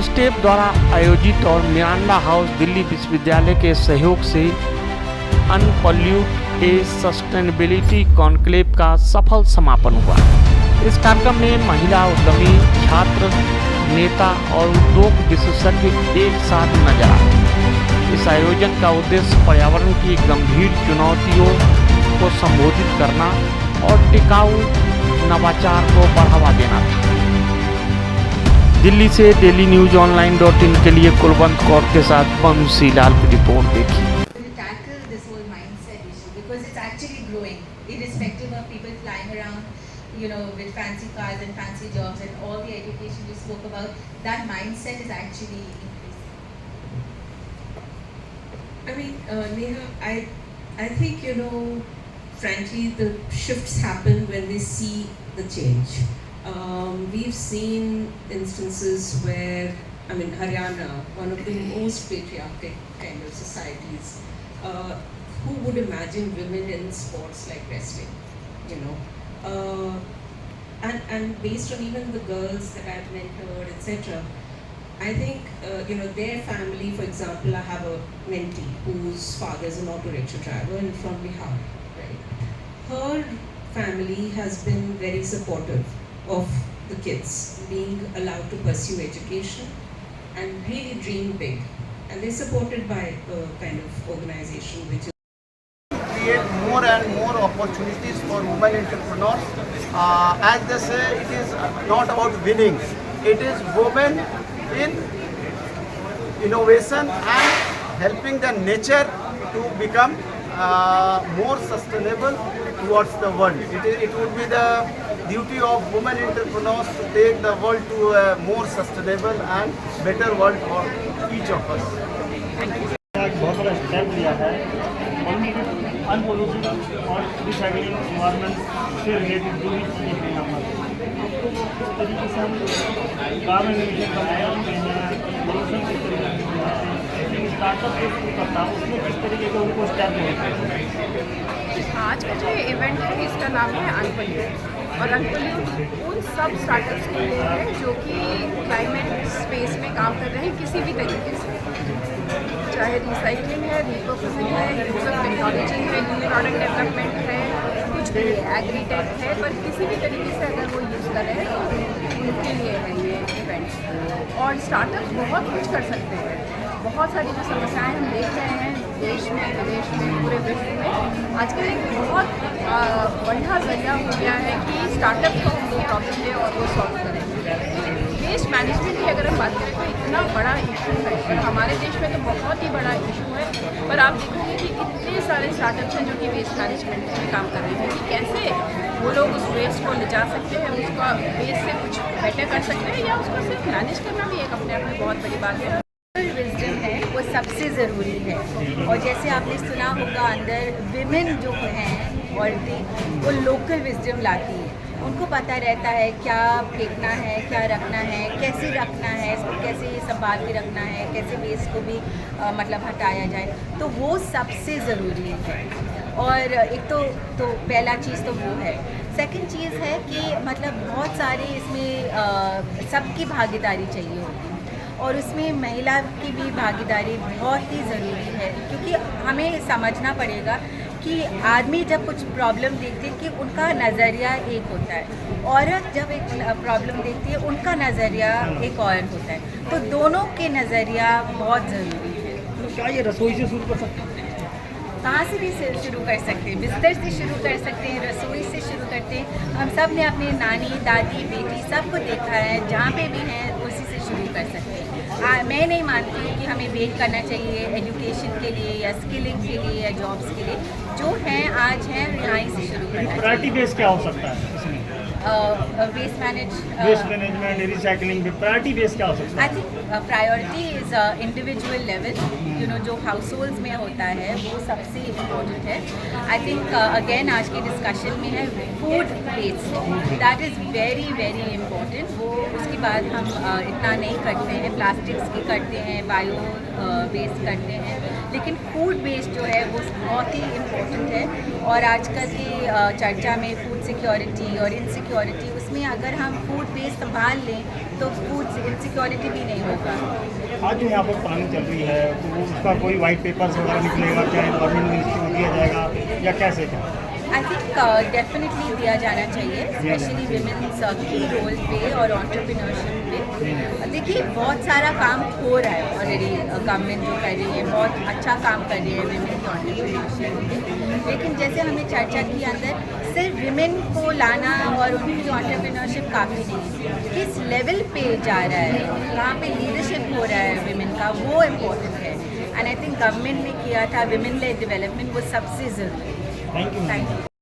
Step द्वारा आयोजित और मिरांडा हाउस दिल्ली विश्वविद्यालय के सहयोग से अनपॉल्यूट ए सस्टेनेबिलिटी कॉन्क्लेव का सफल समापन हुआ। इस कार्यक्रम में महिला उद्यमी, छात्र, नेता और उद्योग विशेषज्ञ एक साथ नजर आए। इस आयोजन का उद्देश्य पर्यावरण की गंभीर चुनौतियों को संबोधित करना और टिकाऊ नवाचार को बढ़ावा देना था। दिल्ली से डेली न्यूज online.in के लिए कुलवंत कौर के साथ बंसी लाल की रिपोर्ट देखी। Tackle this whole mindset issue because it's actually growing, irrespective of people flying around, with fancy cars and fancy jobs and all the education you spoke about. That mindset is actually increasing. I mean, Neha, I think frankly, the shifts happen when they see the change. We've seen instances where, Haryana, one of the most patriarchal kind of societies, who would imagine women in sports like wrestling, and based on even the girls that I've mentored, etc. I think, their family, for example, I have a mentee whose father is an auto rickshaw driver and from Bihar, right? Her family has been very supportive of the kids being allowed to pursue education and really dream big. And they're supported by a kind of organization which is create more and more opportunities for women entrepreneurs. As they say, it is not about winning. It is women in innovation and helping the nature to become more sustainable towards the world. It would be the duty of women entrepreneurs to take the world to a more sustainable and better world for each of us. बहुत बड़ा step लिया है अनपोल्यूशन और recycling environment से related जो भी चीज़ें हैं यहाँ पर इस तरीके से हम गाँव में मिशन करते हैं पोल्यूशन किस तरीके से स्टार्टअप जो शुरू करता है उसमें किस तरीके के उनको स्टेप लेते हैं। आज का जो इवेंट है इसका नाम है अनपोल्यूट और अनपोल्यूट उन सब स्टार्टअप्स के लिए है जो कि क्लाइमेट स्पेस में काम कर रहे हैं किसी भी तरीके से, चाहे रिसाइकलिंग है, रिपर्पसिंग है, यूज ऑफ टेक्नोलॉजी है, न्यू प्रोडक्ट डेवलपमेंट है, कुछ भी एग्रीटेक है, पर किसी भी तरीके से अगर वो यूज़ कर रहे हैं तो उनके लिए है ये इवेंट। और स्टार्टअप बहुत कुछ कर सकते हैं। बहुत सारी जो समस्याएं हम देख रहे हैं देश में, विदेश में, पूरे विश्व में, आजकल एक बहुत बढ़िया जरिया हो गया है कि स्टार्टअप को हम वो प्रॉब्लम लें और वो सॉल्व करें। वेस्ट मैनेजमेंट की अगर हम बात करें तो इतना बड़ा इशू है और हमारे देश में तो बहुत ही बड़ा इशू है, पर आप देखोगे कि कितने सारे स्टार्टअप्स हैं जो कि वेस्ट मैनेजमेंट में काम कर रहे हैं कि कैसे वो लोग उस वेस्ट को ले जा सकते हैं, उसका वेस्ट से कुछ बेटर कर सकते हैं या उसको सिर्फ मैनेज करना भी एक अपने आप में बहुत बड़ी बात है। विजडम है वो सबसे ज़रूरी है और जैसे आपने सुना होगा अंदर विमेन जो हैं औरतें वो लोकल विजडम लाती हैं, उनको पता रहता है क्या फेंकना है, क्या रखना है, कैसे रखना है, इसको कैसे संभाल के रखना है, कैसे वेस्ट को भी हटाया जाए, तो वो सबसे ज़रूरी है। और एक तो पहला चीज़ तो वो है। सेकंड चीज़ है कि बहुत सारे इसमें सबकी भागीदारी चाहिए होती है और उसमें महिला की भी भागीदारी बहुत ही ज़रूरी है, क्योंकि हमें समझना पड़ेगा कि आदमी जब कुछ प्रॉब्लम देखते हैं कि उनका नज़रिया एक होता है, औरत जब एक प्रॉब्लम देखती है उनका नज़रिया एक और होता है, तो दोनों के नज़रिया बहुत ज़रूरी है। तो क्या ये रसोई से शुरू कर सकते हैं? कहाँ से भी शुरू कर सकते हैं, बिस्तर से शुरू कर सकते हैं, रसोई से शुरू करते हैं। हम सब ने अपने नानी, दादी, बेटी सबको देखा है, जहाँ पे भी हैं उसी से शुरू कर सकते हैं। मैं नहीं मानती कि हमें वेट करना चाहिए एजुकेशन के लिए या स्किलिंग के लिए या जॉब्स के लिए, जो हैं आज हैं यहाँ से शुरू करना चाहिए। प्रायोरिटी बेस क्या हो सकता है इसमें? Waste management, recycling, priority base क्या हो सकता है? I think priority is individual level, जो हाउस होल्ड्स में होता है वो सबसे इम्पोर्टेंट है। आई थिंक अगेन आज की डिस्कशन में है food waste, that is very very important. वो उसके बाद हम इतना नहीं करते हैं, प्लास्टिक्स की करते हैं, बायो वेस्ट करते हैं, लेकिन फूड वेस्ट जो है वो बहुत ही इम्पोर्टेंट है। और आजकल की चर्चा में फूड सिक्योरिटी और इनसिक्योरिटी, उसमें अगर हम फूड वेस्ट संभाल लें तो फूड इनसिक्योरिटी भी नहीं होगा। आज जो यहाँ पर प्लानिंग चल रही है तो वो उसका कोई वाइट पेपर्स वगैरह निकलेगा क्या, गवर्नमेंट मिनिस्ट्री को दिया जाएगा या कैसे क्या? आई थिंक डेफिनेटली दिया जाना चाहिए, स्पेशली विमेंस की रोल पे और एंटरप्रेन्योरशिप पे। देखिए बहुत सारा काम हो रहा है ऑलरेडी, गवर्नमेंट जो कर रही है बहुत अच्छा काम कर रही है विमेन की एंटरप्रेन्योरशिप पे। लेकिन जैसे हमने चर्चा की अंदर, सिर्फ विमेन को लाना और उनकी एंटरप्रेन्योरशिप काफ़ी नहीं, किस लेवल पे जा रहा है, कहाँ पे लीडरशिप हो रहा है विमेन का, वो इम्पोर्टेंट है। एंड आई थिंक गवर्नमेंट ने किया था विमेन लेड डेवलपमेंट, वो सबसे ज़रूरी है। Thank you. Thank you.